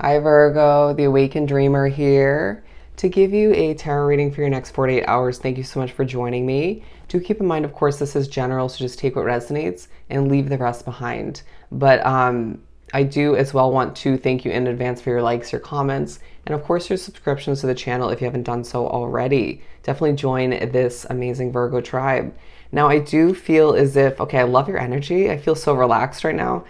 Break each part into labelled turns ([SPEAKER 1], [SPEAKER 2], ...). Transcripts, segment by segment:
[SPEAKER 1] Hi Virgo, the Awakened Dreamer here to give you a tarot reading for your next 48 hours. Thank you so much for joining me. Do keep in mind, of course, this is general, so just take what resonates and leave the rest behind. But I do as well want to thank you in advance for your likes, your comments, and of course your subscriptions to the channel if you haven't done so already. Definitely join this amazing Virgo tribe. Now, I do feel as if, okay, I love your energy. I feel so relaxed right now.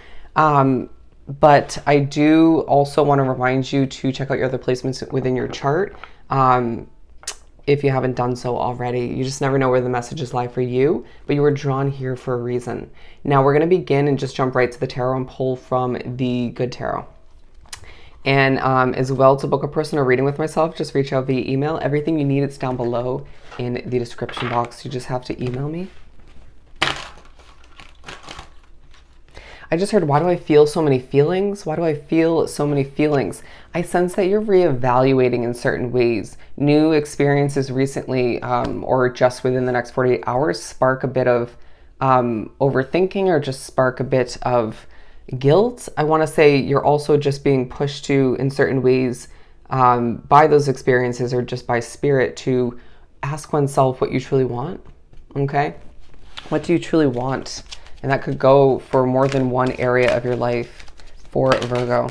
[SPEAKER 1] But I do also want to remind you to check out your other placements within your chart if you haven't done so already. You just never know where the messages lie for you, but you were drawn here for a reason. Now we're going to begin and just jump right to the tarot and pull from the good tarot. And as well, to book a personal reading with myself, just reach out via email. Everything you need, it's down below in the description box. You just have to email me. I just heard, why do I feel so many feelings? Why do I feel so many feelings? I sense that you're reevaluating in certain ways. New experiences recently, or just within the next 48 hours, spark a bit of overthinking or just spark a bit of guilt. I want to say you're also just being pushed to, in certain ways, by those experiences or just by spirit, to ask oneself what you truly want. Okay? What do you truly want? And that could go for more than one area of your life for Virgo.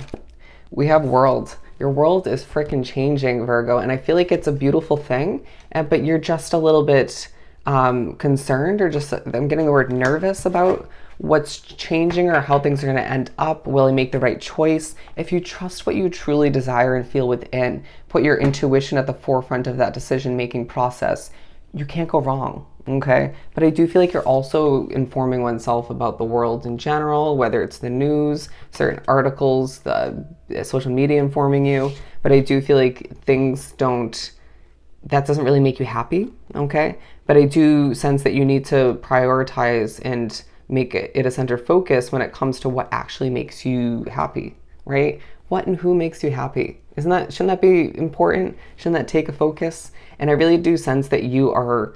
[SPEAKER 1] We have world. Your world is freaking changing, Virgo. And I feel like it's a beautiful thing, but you're just a little bit concerned, or just, I'm getting the word nervous about what's changing or how things are going to end up. Will you make the right choice? If you trust what you truly desire and feel within, put your intuition at the forefront of that decision-making process, you can't go wrong. Okay, but I do feel like you're also informing oneself about the world in general, whether it's the news, certain articles, the social media informing you. But I do feel like that doesn't really make you happy. Okay, but I do sense that you need to prioritize and make it a center focus when it comes to what actually makes you happy, right? What and who makes you happy? Shouldn't that be important? Shouldn't that take a focus? And I really do sense that you are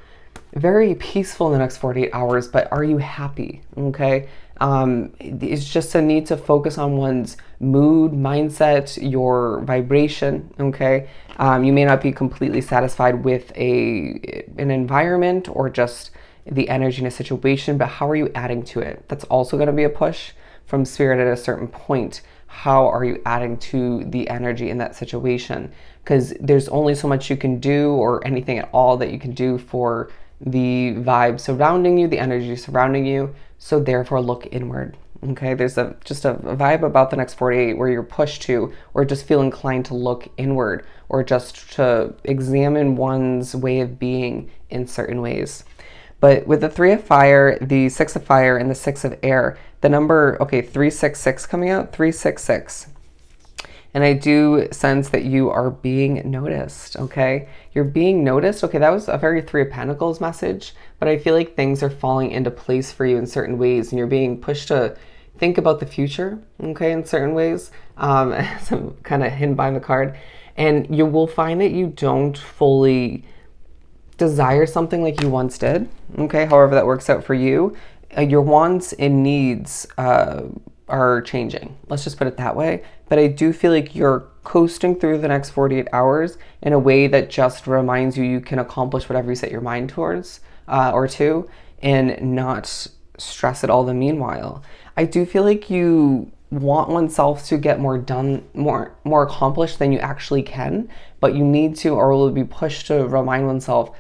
[SPEAKER 1] very peaceful in the next 48 hours, but are you happy? Okay. It's just a need to focus on one's mood, mindset, your vibration. Okay. You may not be completely satisfied with an environment or just the energy in a situation, but how are you adding to it? That's also going to be a push from spirit at a certain point. How are you adding to the energy in that situation? Because there's only so much you can do, or anything at all that you can do, for the vibe surrounding you, the energy surrounding you. So therefore look inward. Okay, there's just a vibe about the next 48 where you're pushed to, or just feel inclined to look inward, or just to examine one's way of being in certain ways. But with the 3 of fire, the 6 of fire, and the 6 of air, the number, 366 coming out, 366. And I do sense that you are being noticed, okay? You're being noticed. Okay, that was a very 3 of Pentacles message, but I feel like things are falling into place for you in certain ways, and you're being pushed to think about the future, okay, in certain ways. Some kind of hidden behind the card. And you will find that you don't fully desire something like you once did, okay? However that works out for you. Your wants and needs are changing. Let's just put it that way. But I do feel like you're coasting through the next 48 hours in a way that just reminds you can accomplish whatever you set your mind towards or to, and not stress it all the meanwhile. I do feel like you want oneself to get more done, more accomplished than you actually can, but you need to, or will be pushed to, remind oneself,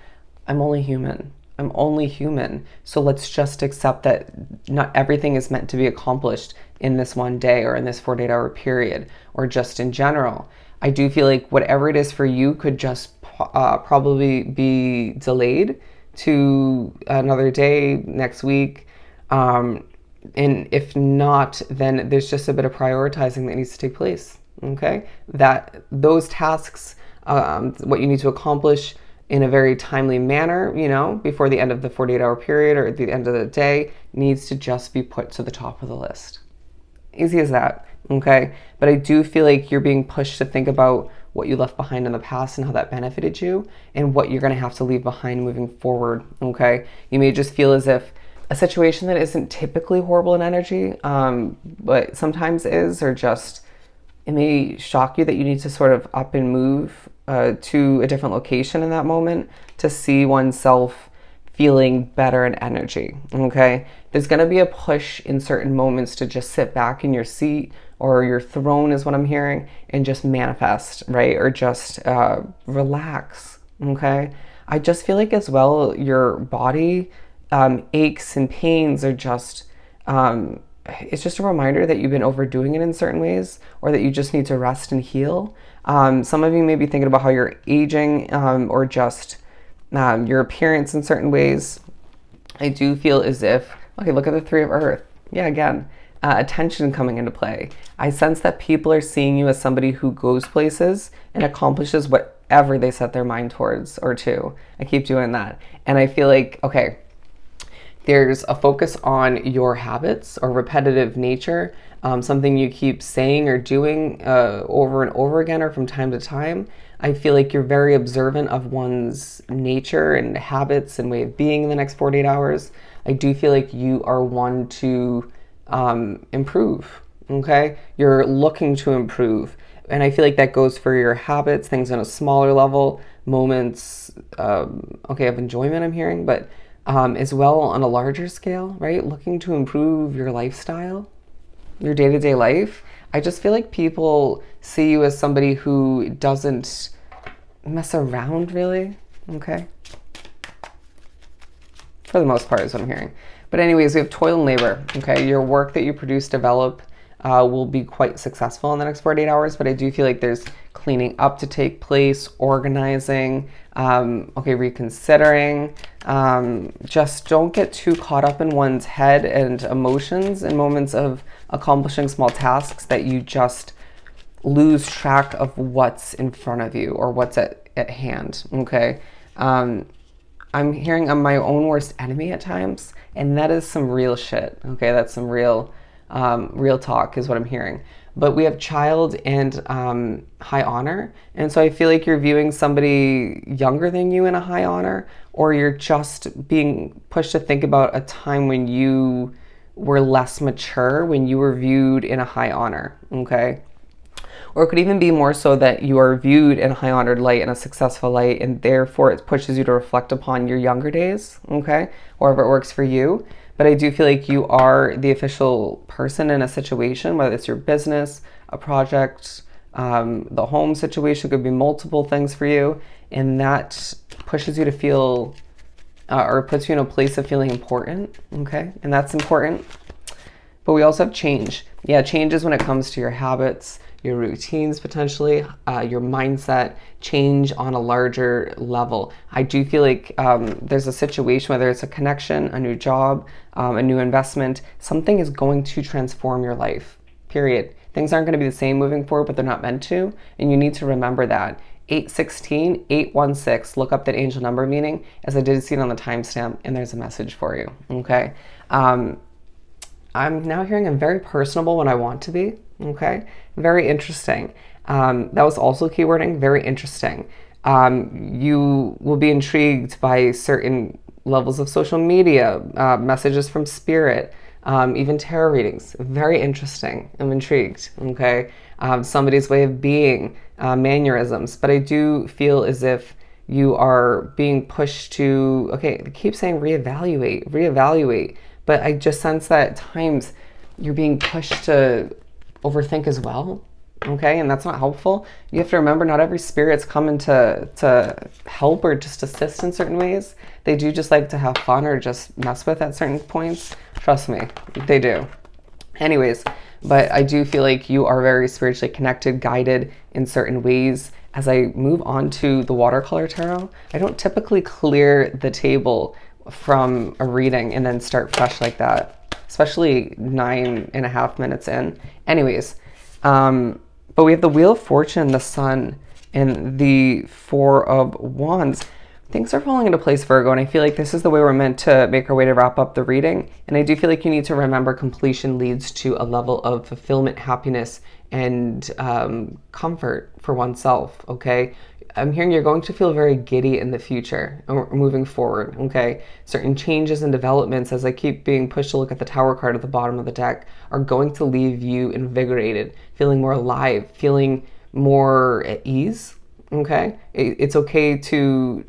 [SPEAKER 1] I'm only human. I'm only human. So let's just accept that not everything is meant to be accomplished in this one day, or in this 48-hour period, or just in general. I do feel like whatever it is for you could just probably be delayed to another day, next week. And if not, then there's just a bit of prioritizing that needs to take place. Okay? That those tasks, what you need to accomplish in a very timely manner, before the end of the 48-hour period or at the end of the day, needs to just be put to the top of the list. Easy as that, okay? But I do feel like you're being pushed to think about what you left behind in the past and how that benefited you, and what you're going to have to leave behind moving forward, okay? You may just feel as if a situation that isn't typically horrible in energy, but sometimes is, or just It may shock you that you need to sort of up and move to a different location in that moment to see oneself feeling better in energy. Okay, there's going to be a push in certain moments to just sit back in your seat or your throne, is what I'm hearing, and just manifest, right? Or just relax. Okay, I just feel like as well your body aches and pains are just it's just a reminder that you've been overdoing it in certain ways, or that you just need to rest and heal. Some of you may be thinking about how you're aging, or just your appearance in certain ways. I do feel as if, okay, look at the Three of Earth. Yeah, again, attention coming into play. I sense that people are seeing you as somebody who goes places and accomplishes whatever they set their mind towards or to. I keep doing that. And I feel like, okay, there's a focus on your habits or repetitive nature, something you keep saying or doing over and over again or from time to time. I feel like you're very observant of one's nature and habits and way of being in the next 48 hours. I do feel like you are one to improve, okay? You're looking to improve. And I feel like that goes for your habits, things on a smaller level, moments, okay, of enjoyment I'm hearing, but as well on a larger scale, right? Looking to improve your lifestyle, your day-to-day life. I just feel like people see you as somebody who doesn't mess around really, okay? For the most part is what I'm hearing. But anyways, we have toil and labor, okay? Your work that you produce, develop, will be quite successful in the next 48 hours, but I do feel like there's cleaning up to take place, organizing, okay, reconsidering. Just don't get too caught up in one's head and emotions in moments of accomplishing small tasks that you just lose track of what's in front of you or what's at hand, okay? I'm hearing I'm my own worst enemy at times, and that is some real shit, okay? That's some real talk is what I'm hearing. But we have child and high honor. And so I feel like you're viewing somebody younger than you in a high honor, or you're just being pushed to think about a time when you were less mature, when you were viewed in a high honor, okay? Or it could even be more so that you are viewed in a high honored light and a successful light, and therefore it pushes you to reflect upon your younger days, okay? However it works for you. But I do feel like you are the official person in a situation, whether it's your business, a project, the home situation, could be multiple things for you. And that pushes you to feel, or puts you in a place of feeling important, okay? And that's important. But we also have change. Yeah, changes when it comes to your habits, your routines potentially, your mindset, change on a larger level. I do feel like there's a situation, whether it's a connection, a new job, a new investment, something is going to transform your life, period. Things aren't going to be the same moving forward, but they're not meant to. And you need to remember that. 816, 816, look up that angel number meaning, as I did see it on the timestamp, and there's a message for you, okay? I'm now hearing I'm very personable when I want to be, okay? Very interesting. That was also keywording, very interesting. You will be intrigued by certain levels of social media, messages from spirit, even tarot readings. Very interesting. I'm intrigued, okay? Somebody's way of being, mannerisms. But I do feel as if you are being pushed to, okay, they keep saying reevaluate. But I just sense that at times you're being pushed to overthink as well, okay? And that's not helpful. You have to remember not every spirit's coming to help or just assist in certain ways. They do just like to have fun or just mess with at certain points. Trust me, they do. Anyways, but I do feel like you are very spiritually connected, guided in certain ways. As I move on to the watercolor tarot, I don't typically clear the table from a reading and then start fresh like that, especially 9.5 minutes in. Anyways, but we have the Wheel of Fortune, the Sun, and the Four of Wands. Things are falling into place, Virgo, and I feel like this is the way we're meant to make our way to wrap up the reading. And I do feel like you need to remember completion leads to a level of fulfillment, happiness, and comfort for oneself, okay? I'm hearing you're going to feel very giddy in the future moving forward, okay? Certain changes and developments, as I keep being pushed to look at the Tower card at the bottom of the deck, are going to leave you invigorated, feeling more alive, feeling more at ease, okay? It's okay to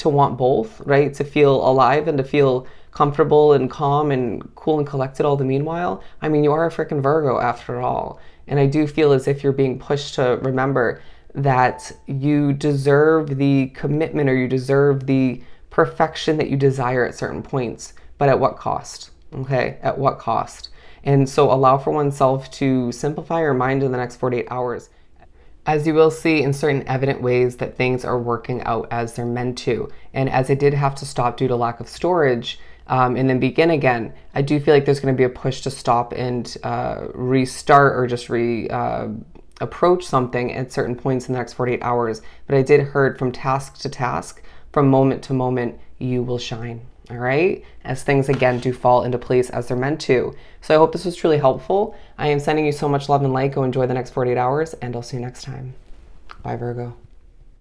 [SPEAKER 1] want both, right? To feel alive and to feel comfortable and calm and cool and collected all the meanwhile. I mean, you are a freaking Virgo after all. And I do feel as if you're being pushed to remember that you deserve the commitment or you deserve the perfection that you desire at certain points, but at what cost? Okay, at what cost? And so allow for oneself to simplify your mind in the next 48 hours, as you will see in certain evident ways that things are working out as they're meant to. And as I did have to stop due to lack of storage, and then begin again, I do feel like there's going to be a push to stop and restart or just approach something at certain points in the next 48 hours. But I did heard from task to task, from moment to moment, you will shine. All right, as things again do fall into place as they're meant to. So I hope this was truly helpful. I am sending you so much love and light. Go enjoy the next 48 hours, and I'll see you next time. Bye, Virgo.